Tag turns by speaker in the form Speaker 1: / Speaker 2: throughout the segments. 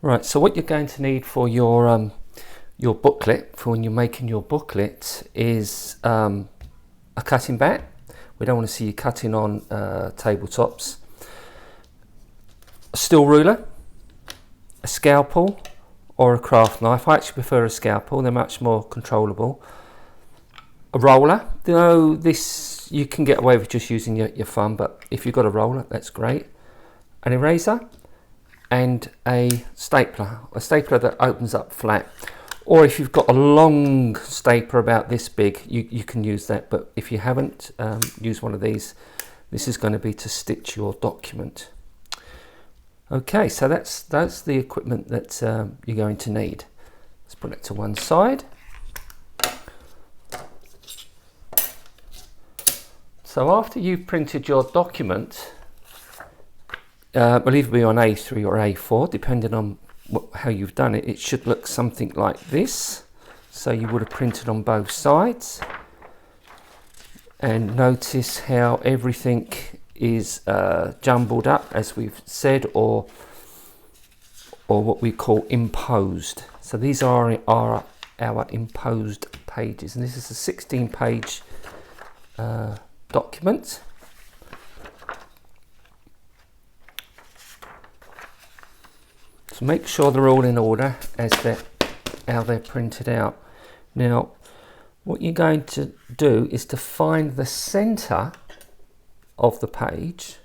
Speaker 1: Right, so what you're going to need for your booklet, for when you're making your booklet, is a cutting mat. We don't want to see you cutting on tabletops. A steel ruler, a scalpel, or a craft knife. I actually prefer a scalpel, they're much more controllable. A roller, you know, this you can get away with just using your thumb, but if you've got a roller, that's great. An eraser and a stapler that opens up flat. Or if you've got a long stapler about this big, you can use that, but if you haven't, use one of these. This is going to be to stitch your document. Okay, so that's the equipment that you're going to need. Let's put it to one side. So after you've printed your document, will either be on A3 or A4, depending on how you've done it. It should look something like this. So you would have printed on both sides. And notice how everything is jumbled up, as we've said, or what we call imposed. So these are our imposed pages, and this is a 16-page document. So make sure they're all in order as how they're printed out. Now, what you're going to do is to find the center of the page,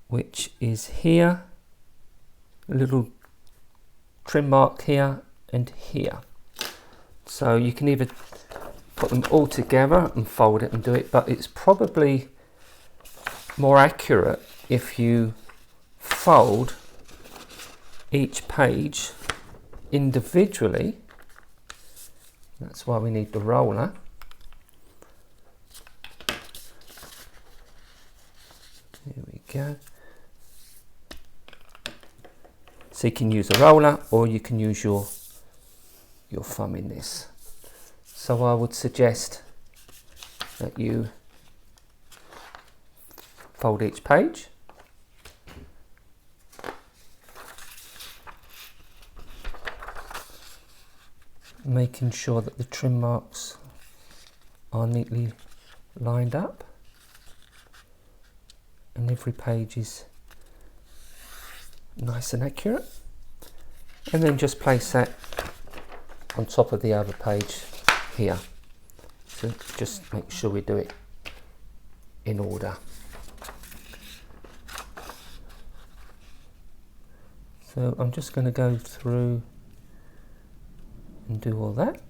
Speaker 1: which is here, a little trim mark here and here. So you can either put them all together and fold it and do it, but it's probably more accurate if you fold each page individually. That's why we need the roller. Here we go. So you can use a roller, or you can use your thumb in this. So I would suggest that you fold each page. Making sure that the trim marks are neatly lined up and every page is nice and accurate, and then just place that on top of the other page here. So just make sure we do it in order. So I'm just going to go through and do all that.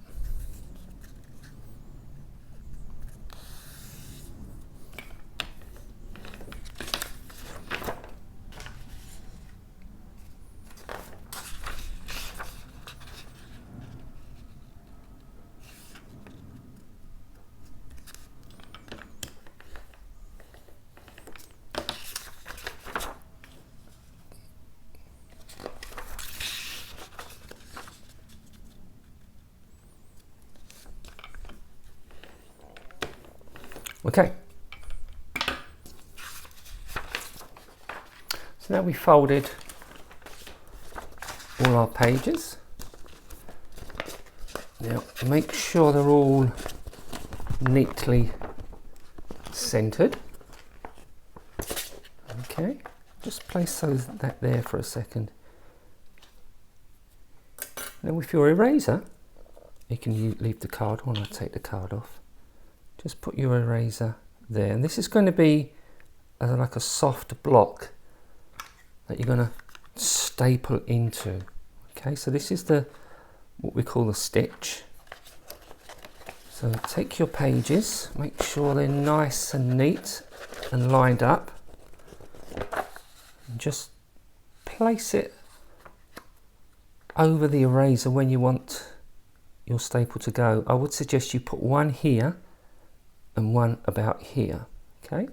Speaker 1: Okay, so now we've folded all our pages. Now make sure they're all neatly centered. Okay, just place that there for a second. Now with your eraser, you can leave the card on. I'll take the card off. Just put your eraser there, and this is going to be like a soft block that you're going to staple into. Okay, so this is what we call the stitch. So take your pages, make sure they're nice and neat and lined up, and just place it over the eraser when you want your staple to go. I would suggest you put one here and one about here. Okay,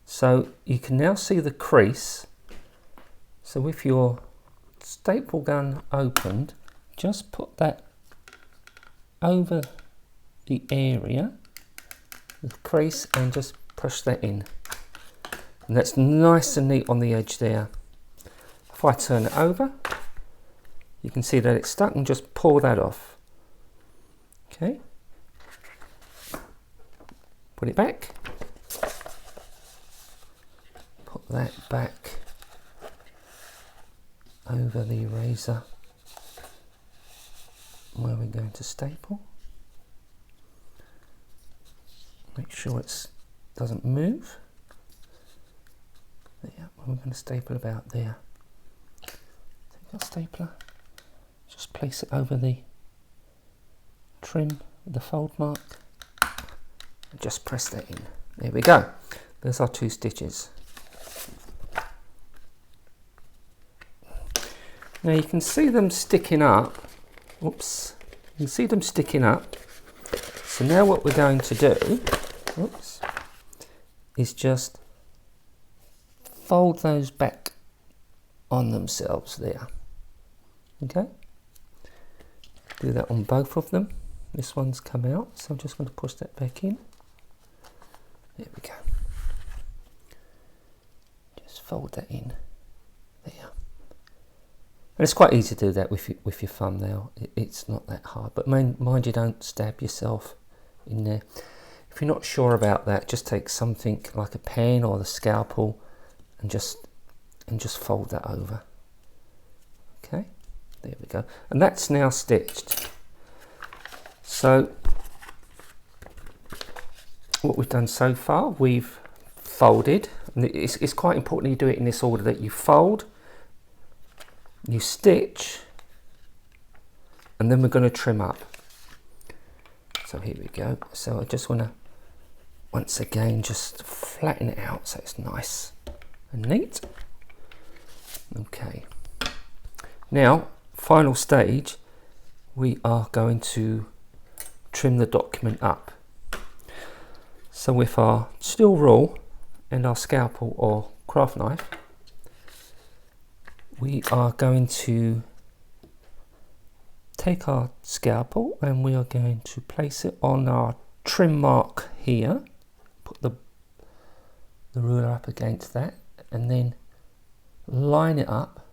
Speaker 1: so you can now see the crease. So with your staple gun opened, just put that over the area, the crease, and just push that in, and that's nice and neat on the edge there. If if I turn it over, you can see that it's stuck, and just pull that off. Okay, put it back, put that back over the eraser where we're going to staple. Make sure it doesn't move. There, we're going to staple about there. Take our stapler, just place it over the trim, the fold mark, and just press that in. There we go. There's our 2 stitches. Now you can see them sticking up. Oops, you can see them sticking up. So now what we're going to do, oops, is just fold those back on themselves there. Okay, do that on both of them. This one's come out, so I'm just going to push that back in. There we go. Just fold that in there. And it's quite easy to do that with your thumb now. It's not that hard, but mind you, don't stab yourself in there. If you're not sure about that, just take something like a pen or the scalpel and just fold that over. Okay, there we go. And that's now stitched. So what we've done so far, we've folded, and it's quite important you do it in this order, that you fold, you stitch, and then we're going to trim up. So here we go. So I just want to once again just flatten it out so it's nice and neat. Okay, now final stage, we are going to trim the document up. So with our steel rule and our scalpel or craft knife, we are going to take our scalpel and we are going to place it on our trim mark here, put the ruler up against that, and then line it up.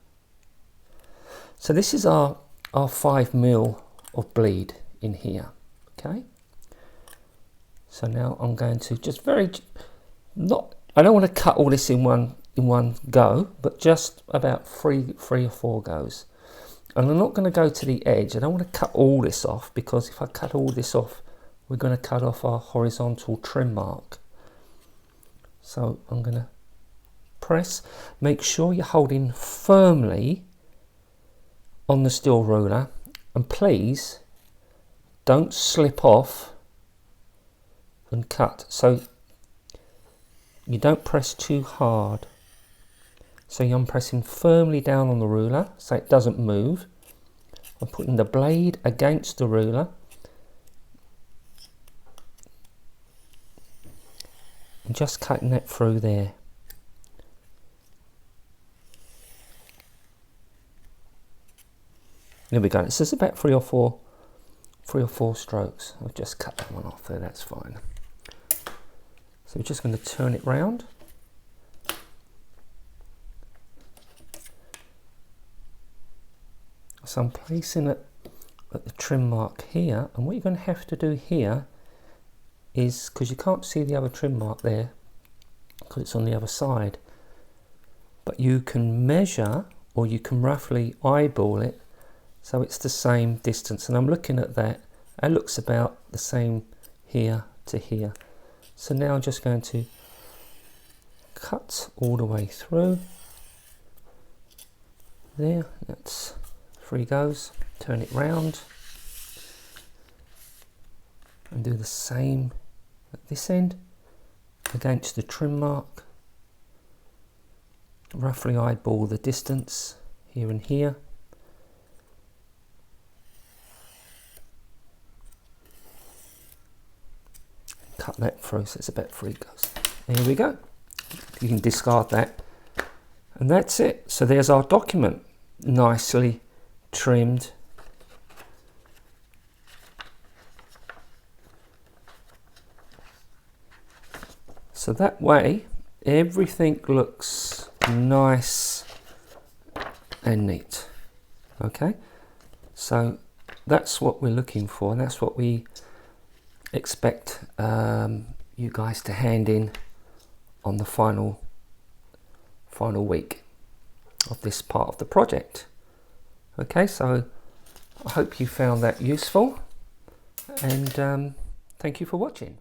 Speaker 1: So this is our 5mm of bleed in here. Okay, so now I'm going to just I don't want to cut all this in one go, but just about three or four goes. And I'm not going to go to the edge. I don't want to cut all this off, because if I cut all this off, we're going to cut off our horizontal trim mark. So I'm going to press. Make sure you're holding firmly on the steel ruler, and please don't slip off and cut. So you don't press too hard. So I'm pressing firmly down on the ruler so it doesn't move. I'm putting the blade against the ruler and just cutting that through there. There we go. This is about three or four strokes. I'll just cut that one off there, that's fine. So we're just going to turn it round. So I'm placing it at the trim mark here, and what you're going to have to do here is, because you can't see the other trim mark there because it's on the other side, but you can measure, or you can roughly eyeball it so it's the same distance. And I'm looking at that, it looks about the same here to here. So now I'm just going to cut all the way through there. That's 3 goes. Turn it round and do the same at this end against the trim mark. Roughly eyeball the distance here and here. Cut that through, so it's about 3 goes. There we go. You can discard that, and that's it. So there's our document, nicely trimmed. So that way everything looks nice and neat. Okay, so that's what we're looking for, and that's what we expect you guys to hand in on the final week of this part of the project. Okay, so I hope you found that useful, and thank you for watching.